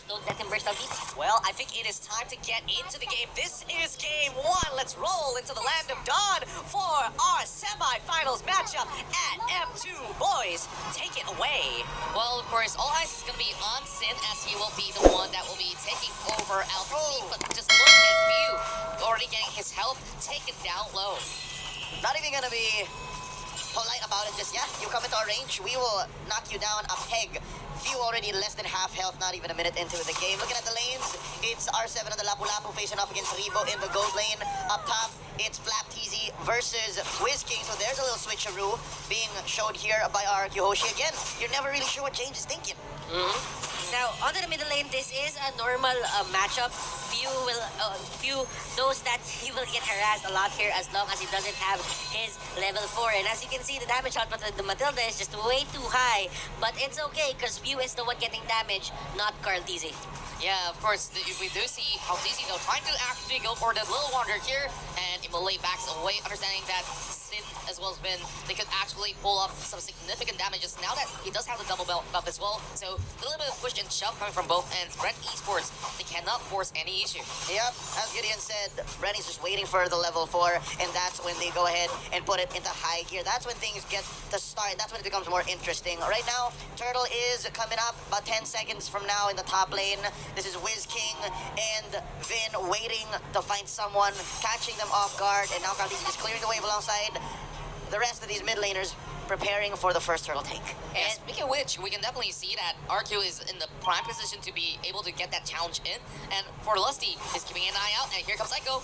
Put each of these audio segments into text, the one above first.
Don't let him burst out deep. Well, I think it is time to get into the game. This is game one. Let's roll into the land of Dawn for our semifinals matchup at M2. Boys, take it away. Well, of course, all eyes is going to be on Sin, as he will be the one that will be taking over LPC. But just look at View already getting his health taken down low. Not even gonna be polite about it, just, yeah, you come into our range, we will knock you down a peg. Few already less than half health, not even a minute into the game. Looking at the lanes, it's R7 on the Lapu-Lapu facing off against Rebo in the gold lane. Up top, it's Flap TZ versus Wiz King, so there's a little switcheroo being showed here by our Hoshi. Again, you're never really sure what James is thinking. Now, onto the middle lane, this is a normal matchup. Few knows that he will get harassed a lot here as long as he doesn't have his level 4. And as you can see, the damage output of the Matilda is just way too high. But it's okay, because Few is the one getting damage, not Carl TZ. Yeah, of course, we do see how easy though, trying to actually go for the little wonder here, and Imolay backs away, understanding that Sin as well as Ben, they could actually pull off some significant damages now that he does have the double belt buff as well. So a little bit of push and shove coming from both ends. Bren Esports, they cannot force any issue. Yep, as Gideon said, Brenny's just waiting for the level 4, and that's when they go ahead and put it into high gear. That's when things get to start. That's when it becomes more interesting. Right now, Turtle is coming up about 10 seconds from now in the top lane. This is Wiz King and Vin waiting to find someone, catching them off guard, and now Carl is clearing the wave alongside the rest of these mid laners, preparing for the first turtle take. And speaking of which, we can definitely see that RQ is in the prime position to be able to get that challenge in. And for Lusty, is keeping an eye out, and here comes Psycho.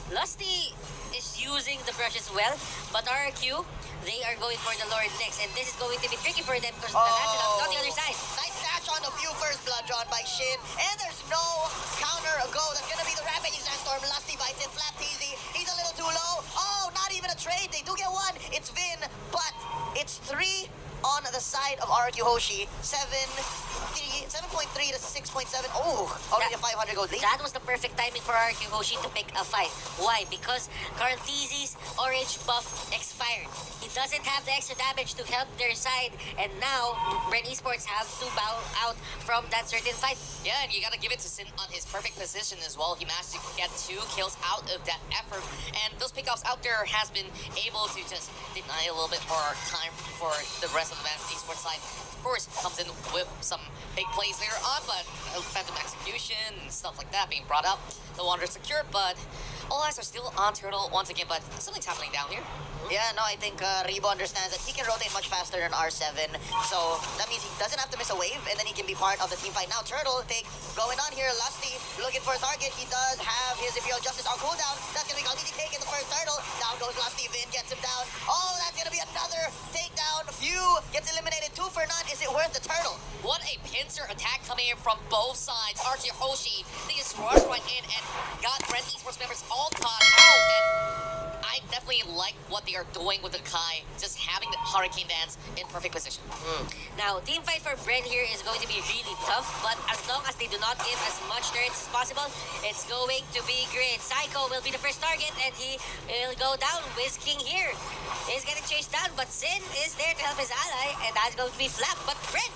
Lusty is using the brush as well, but RQ, they are going for the Lord next, and this is going to be tricky for them because the Lancet is on the other side. Nice dash on the Few first blood drawn by Shin, and there's no counter go. That's gonna be the Rampaging Sandstorm. Lusty bites it, Flap TZ, he's a little too low. Oh, not even a trade, they do get one. It's Vin, but it's 3 on the side of RQ Hoshi. 7.3 to 6.7. Oh, already a 500 gold lead. That was the perfect timing for RQ Hoshi to pick a fight. Why? Because Carl TZ's orange buff expired. He doesn't have the extra damage to help their side, and now Bren Esports have to bow out from that certain fight. Yeah, and you gotta give it to Sin on his perfect position as well. He managed to get 2 kills out of that effort, and those pickoffs out there has been able to just deny a little bit more time for the rest of the Esports side. Of course, comes in with some big plays later on, but phantom execution and stuff like that being brought up. The Wander secured, but all eyes are still on Turtle once again, but something's happening down here. Yeah, no, I think Rebo understands that he can rotate much faster than R7, so that means he doesn't have to miss a wave, and then he can be part of the team fight. Now, Turtle take going on here. Lusty looking for a target. He does have his Imperial Justice on cooldown. That's gonna be Kaldini taking the first Turtle. Down goes Lusty. Vin gets him down. Oh, that's gonna be another takedown. Few gets eliminated. 2 for none. Is it worth the Turtle? What a pincer attack coming in from both sides. RQ Hoshi, they just rushed right in and got Bren Esports members all caught out. And I definitely like what they are doing with the Kai, just having the Hurricane Dance in perfect position. Now, team fight for Bren here is going to be really tough, but as long as they do not give as much turrets as possible, it's going to be great. Psycho will be the first target, and he will go down. Wiz King here is getting chased down, but Sin is there to help his ally, and that's going to be Flap. But Bren,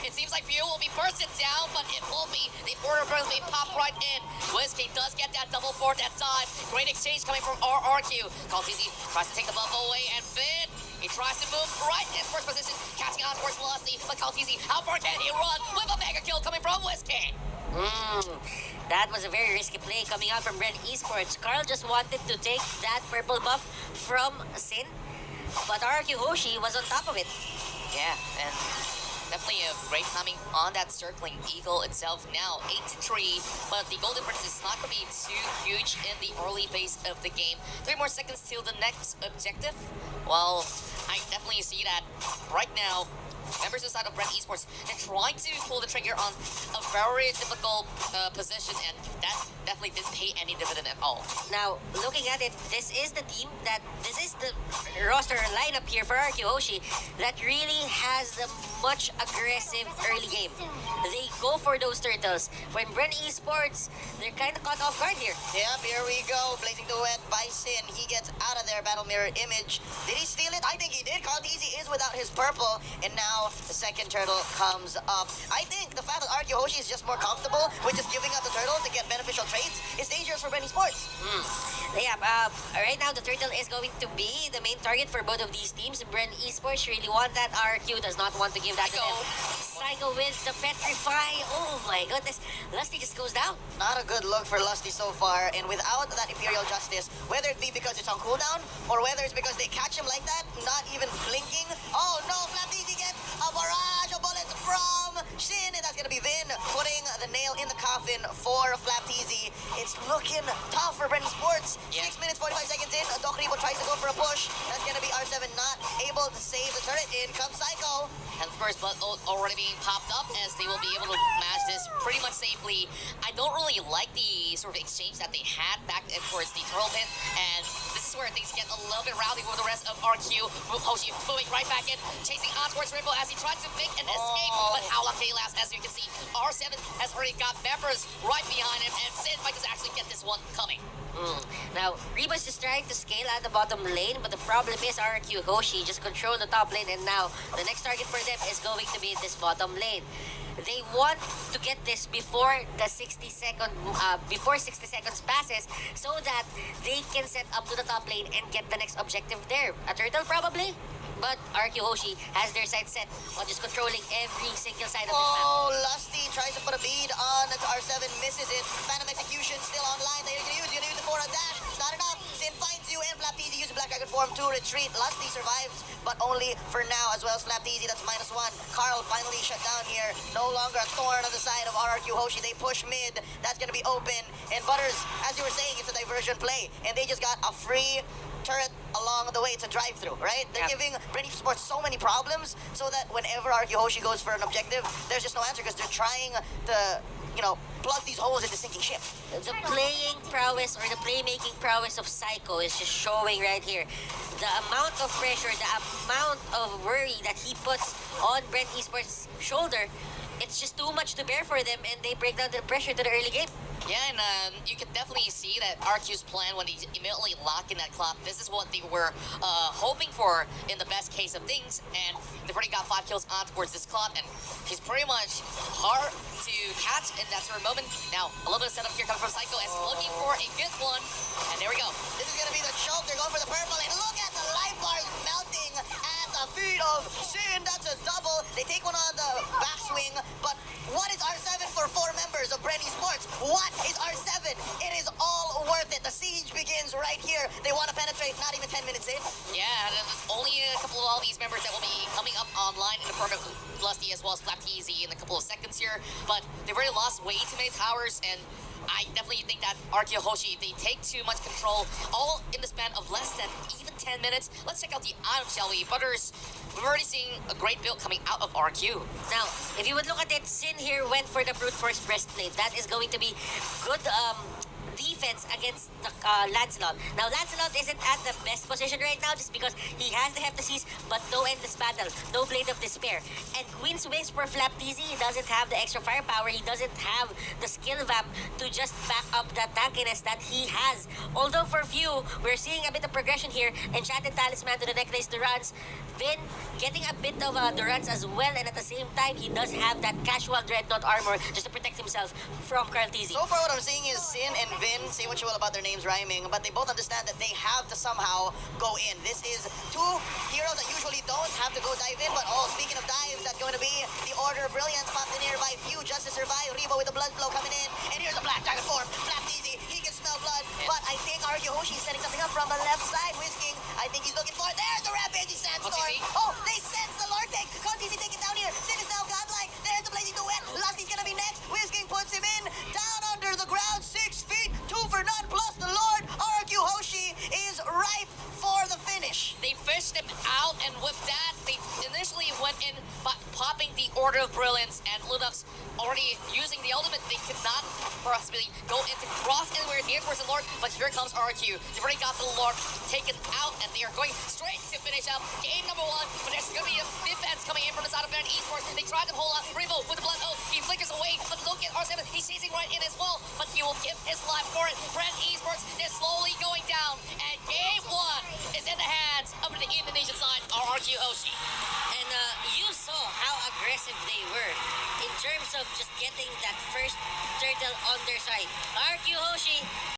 It seems like View will be bursted down, but it will be. The order burst may pop right in. Whiskey does get that double for that time. Great exchange coming from RRQ. Kaltizi tries to take the buff away, and Finn, he tries to move right in first position, catching on towards Velocity, but Kaltizi, how far can he run with a mega kill coming from Whiskey? That was a very risky play coming out from Bren Esports. Carl just wanted to take that purple buff from Sin, but RQ Hoshi was on top of it. Yeah, and definitely a great timing on that circling eagle itself. Now 8-3, but the golden difference is not going to be too huge in the early phase of the game. 3 more seconds till the next objective. Well, I definitely see that right now members inside of Bren Esports, they're trying to pull the trigger on a very difficult position, and that definitely didn't pay any dividend at all. Now, looking at it, this is the roster lineup here for RQ Hoshi that really has the much aggressive early game. They go for those turtles. When Bren Esports, they're kind of caught off guard here. Yep, here we go. Blazing Duet by Sin. He gets out of there. Battle Mirror Image. Did he steal it? I think he did. Easy is without his purple. And now the second turtle comes up. I think the fact that RQ Hoshi is just more comfortable with just giving up the turtle to get beneficial traits is dangerous for Bren Esports. Yeah, right now the turtle is going to be the main target for both of these teams. Bren Esports really want that. RQ does not want to give that to them. Psycho with the Petrify. Oh my goodness. Lusty just goes down. Not a good look for Lusty so far, and without that Imperial Justice, whether it be because it's on cooldown, or whether it's because they catch him like that, not even blinking. Oh no, Flapteasy gets a barrage of bullets from Shin, and that's gonna be Vin putting the nail in the coffin for Flapteasy. It's looking tough for Bren Sports. Yeah. 6 minutes, 45 seconds in, Doc Ribo tries to go for a push. That's gonna be R7 not able to save the turret. In comes Psycho. And first blood already being popped up, as they will be able to match this pretty much safely. I don't really like the sort of exchange that they had back towards the turtle pit, and this is where things get a little bit rowdy with the rest of RQ. Hoshi moving right back in, chasing on towards Rainbow as he tries to make an escape, but how long can he last? As you can see, R7 has already got members right behind him, and Sin might just actually get this one coming. Now, Reba's just trying to scale at the bottom lane, but the problem is RQ Hoshi just control the top lane, and now the next target for them is going to be this bottom lane. They want to get this before the 60 seconds passes, so that they can set up to the top lane and get the next objective there. A turtle probably? But RQ Hoshi has their sights set on just controlling every single side of the map. Oh, Lusty tries to put a bead on to R7, misses it. Phantom Execution still online. They're gonna use it for a dash. Not enough. Sin finds you, and Flapteasy uses Black Dragon form to retreat. Lusty survives, but only for now, as well as Flapteasy. That's -1. Carl finally shut down here. No longer a thorn on the side of RQ Hoshi. They push mid. That's gonna be open. And Butters, as you were saying, it's a diversion play, and they just got a free turret along the way. It's a drive-through, right? They're giving Bren Esports so many problems, so that whenever RQ Hoshi goes for an objective, there's just no answer, because they're trying to, plug these holes in the sinking ship. The playing prowess, or the playmaking prowess of Psycho is just showing right here. The amount of pressure, the amount of worry that he puts on Bren Esports' shoulder, it's just too much to bear for them, and they break down the pressure to the early game. Yeah, and you can definitely see that RQ's plan when they immediately lock in that clock, this is what they were hoping for in the best case of things, and they've already got 5 kills on towards this clock, and he's pretty much hard to catch in that sort of moment. Now, a little bit of setup here coming from Psycho as he's looking for a good one, and there we go. This is going to be the choke. They're going for the purple, and look at the life bars melting at the feet of Sin. That's a double. They take one on the backswing, but what is R7 for 4 members of Bren Esports? What is R7? It is all worth it. The siege begins right here. They want to penetrate, not even 10 minutes in. Yeah, and only a couple of all these members that will be coming up online in the form of Lusty as well as Flapteasy in a couple of seconds here, but they've already lost way too many towers, and I definitely think that RQ Hoshi, they take too much control, all in the span of less than even 10 minutes. Let's check out the item, shall we? Butters, we've already seen a great build coming out of RQ. Now, if you would look at it, Sin here went for the brute force breastplate. That is going to be good defense against the Lancelot. Now, Lancelot isn't at the best position right now just because he has the Heptasis, but no Endless Battle, no Blade of Despair. And Queen's Wings for Flapteasy, he doesn't have the extra firepower, he doesn't have the skill vamp to just back up the tankiness that he has. Although for few, we're seeing a bit of progression here. Enchanted Talisman to the necklace, the runs. Vin getting a bit of the runs as well, and at the same time, he does have that casual Dreadnought armor just to protect himself from Karltizi. So far, what I'm seeing is Sin and Vin, say what you will about their names rhyming, but they both understand that they have to somehow go in. This is 2 heroes that usually don't have to go dive in, but speaking of dives, that's going to be the Order of Brilliance popped in here by few just to survive. Rebo with the blood flow coming in, and here's a Black Dragon form. Flapteasy, he can smell blood, but I think RQ Hoshi is setting something up from the left side. Whisking, I think he's looking for it. There's the Rampaging Sandstorm. Oh, they sense the Lord take. Karltizi take it down here. Sin is now godlike. There's the Blazing Duet. Lusty's gonna be next. Whisking puts him in. Down under the ground, 6 feet. 2 for none plus the Lord. RQ Hoshi is ripe for the finish. They fished him out, and with that, they initially went in by popping the Order of Brilliance, and Lunox already using the ultimate. They could not possibly go into cross anywhere near towards the Lord, but here comes RQ. They've already got the Lord taken out, and they are going straight to finish up game number 1. But there's going to be a defense coming in from the side of Bren Esports. They tried to hold up Revo with the blood. Oh, he flickers away, but look at R7. He's chasing right in as well, but he will give his life for it. Bren Esports is slowly going down, and game 1 is in the hands of the Indonesian side, RQ Hoshi. And you saw how aggressive they were in terms of just getting that first turtle on their side. RQ Hoshi